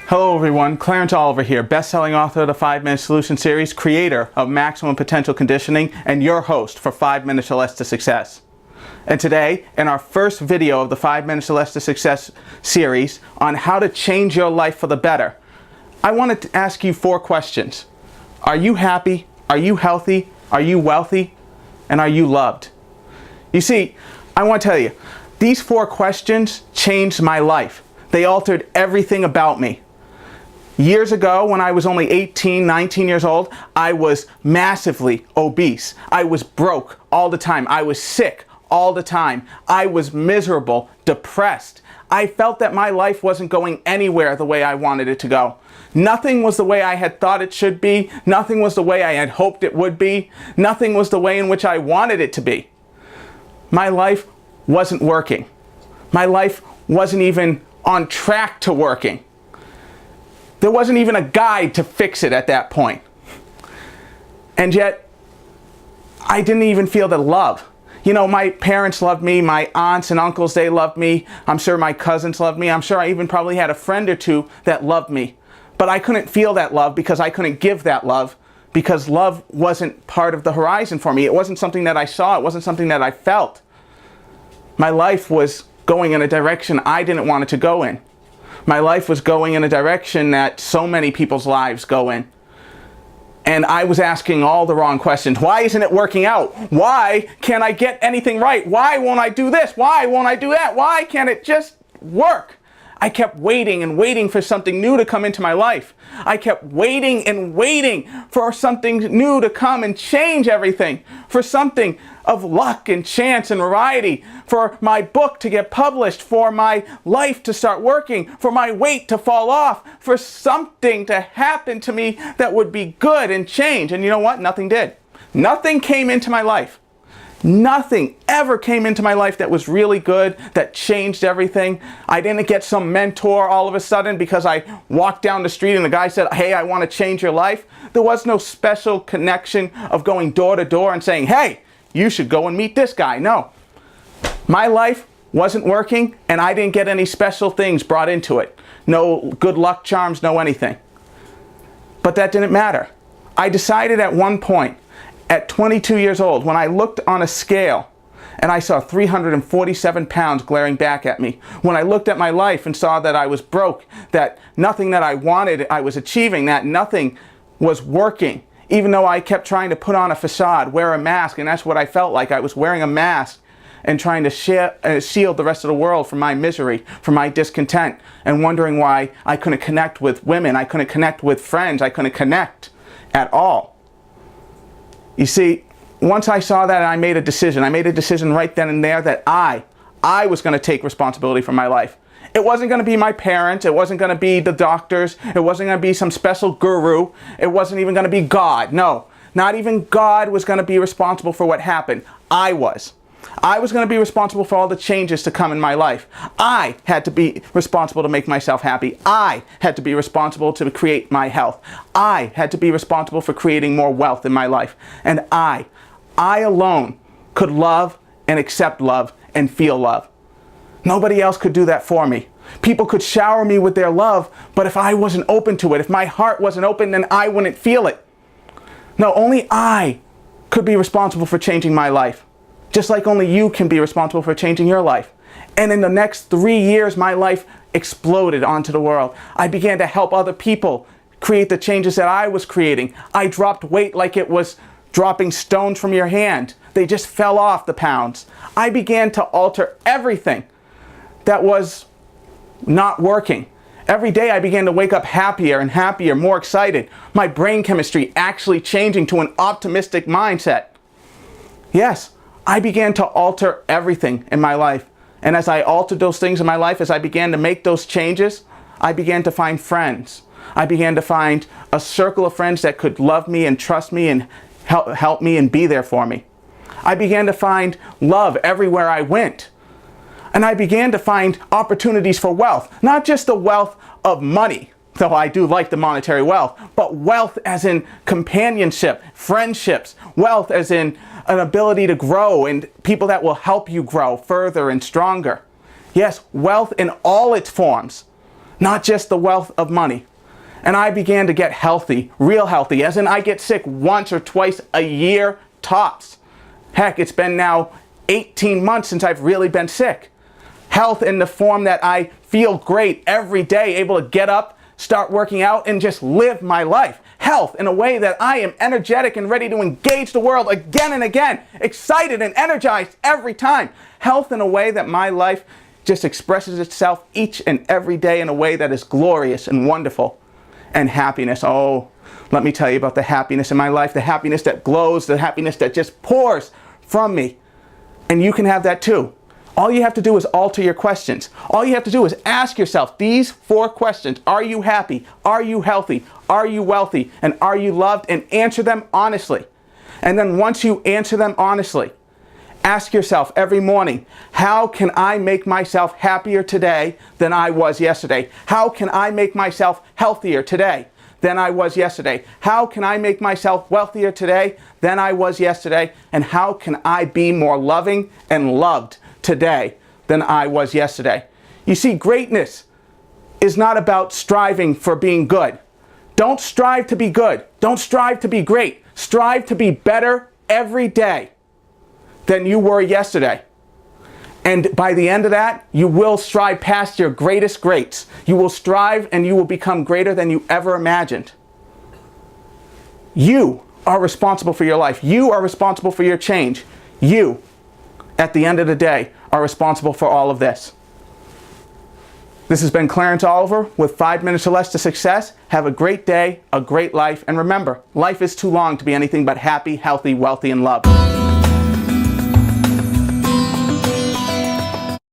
Hello everyone, Clarence Oliver here, best-selling author of the 5-Minute Solution series, creator of Maximum Potential Conditioning, and your host for 5 Minutes or Less to Success. And today, in our first video of the 5 Minutes or Less to Success series on how to change your life for the better, I wanted to ask you 4 questions. Are you happy? Are you healthy? Are you wealthy? And are you loved? You see, I want to tell you, these 4 questions changed my life. They altered everything about me. Years ago, when I was only 18, 19 years old, I was massively obese. I was broke all the time. I was sick all the time. I was miserable, depressed. I felt that my life wasn't going anywhere the way I wanted it to go. Nothing was the way I had thought it should be. Nothing was the way I had hoped it would be. Nothing was the way in which I wanted it to be. My life wasn't working. My life wasn't even on track to working. There wasn't even a guide to fix it at that point. And yet, I didn't even feel the love. You know, my parents loved me, my aunts and uncles, they loved me. I'm sure my cousins loved me. I'm sure I even probably had a friend or two that loved me. But I couldn't feel that love because I couldn't give that love, because love wasn't part of the horizon for me. It wasn't something that I saw. It wasn't something that I felt. My life was going in a direction I didn't want it to go in. My life was going in a direction that so many people's lives go in. And I was asking all the wrong questions. Why isn't it working out? Why can't I get anything right? Why won't I do this? Why won't I do that? Why can't it just work? I kept waiting and waiting for something new to come into my life. I kept waiting and waiting for something new to come and change everything. For something of luck and chance and variety. For my book to get published. For my life to start working. For my weight to fall off. For something to happen to me that would be good and change. And you know what? Nothing did. Nothing came into my life. Nothing ever came into my life that was really good, that changed everything. I didn't get some mentor all of a sudden because I walked down the street and the guy said, hey, I want to change your life. There was no special connection of going door to door and saying, hey, you should go and meet this guy. No. My life wasn't working and I didn't get any special things brought into it. No good luck charms, no anything. But that didn't matter. I decided at one point, at 22 years old, when I looked on a scale and I saw 347 pounds glaring back at me, when I looked at my life and saw that I was broke, that nothing that I wanted I was achieving, that nothing was working, even though I kept trying to put on a facade, wear a mask, and that's what I felt like. I was wearing a mask and trying to shield the rest of the world from my misery, from my discontent, and wondering why I couldn't connect with women, I couldn't connect with friends, I couldn't connect at all. You see, once I saw that, I made a decision. I made a decision right then and there that I was going to take responsibility for my life. It wasn't going to be my parents. It wasn't going to be the doctors. It wasn't going to be some special guru. It wasn't even going to be God. No, not even God was going to be responsible for what happened. I was. I was going to be responsible for all the changes to come in my life. I had to be responsible to make myself happy. I had to be responsible to create my health. I had to be responsible for creating more wealth in my life. And I alone could love and accept love and feel love. Nobody else could do that for me. People could shower me with their love, but if I wasn't open to it, if my heart wasn't open, then I wouldn't feel it. No, only I could be responsible for changing my life. Just like only you can be responsible for changing your life. And in the next 3 years, my life exploded onto the world. I began to help other people create the changes that I was creating. I dropped weight like it was dropping stones from your hand. They just fell off, the pounds. I began to alter everything that was not working. Every day I began to wake up happier and happier, more excited. My brain chemistry actually changing to an optimistic mindset. Yes. I began to alter everything in my life. And as I altered those things in my life, as I began to make those changes, I began to find friends. I began to find a circle of friends that could love me and trust me and help me and be there for me. I began to find love everywhere I went. And I began to find opportunities for wealth. Not just the wealth of money, though I do like the monetary wealth, but wealth as in companionship, friendships, wealth as in an ability to grow and people that will help you grow further and stronger. Yes, wealth in all its forms. not just the wealth of money. And I began to get healthy, real healthy, as in I get sick once or twice a year tops. Heck, it's been now 18 months since I've really been sick. Health in the form that I feel great every day, able to get up, start working out, and just live my life. Health in a way that I am energetic and ready to engage the world again and again, excited and energized every time. Health in a way that my life just expresses itself each and every day in a way that is glorious and wonderful. And happiness, oh, let me tell you about the happiness in my life, the happiness that glows, the happiness that just pours from me. And you can have that too. All you have to do is alter your questions. All you have to do is ask yourself these 4 questions. Are you happy? Are you healthy? Are you wealthy? And are you loved? And answer them honestly. And then once you answer them honestly, ask yourself every morning, how can I make myself happier today than I was yesterday? How can I make myself healthier today than I was yesterday? How can I make myself wealthier today than I was yesterday? And how can I be more loving and loved today than I was yesterday? You see, greatness is not about striving for being good. Don't strive to be good. Don't strive to be great. Strive to be better every day than you were yesterday. And by the end of that, you will strive past your greatest greats. You will strive and you will become greater than you ever imagined. You are responsible for your life. You are responsible for your change. You, at the end of the day, are responsible for all of this. This has been Clarence Oliver with 5 Minutes or Less to Success. Have a great day, a great life, and remember, life is too long to be anything but happy, healthy, wealthy, and loved.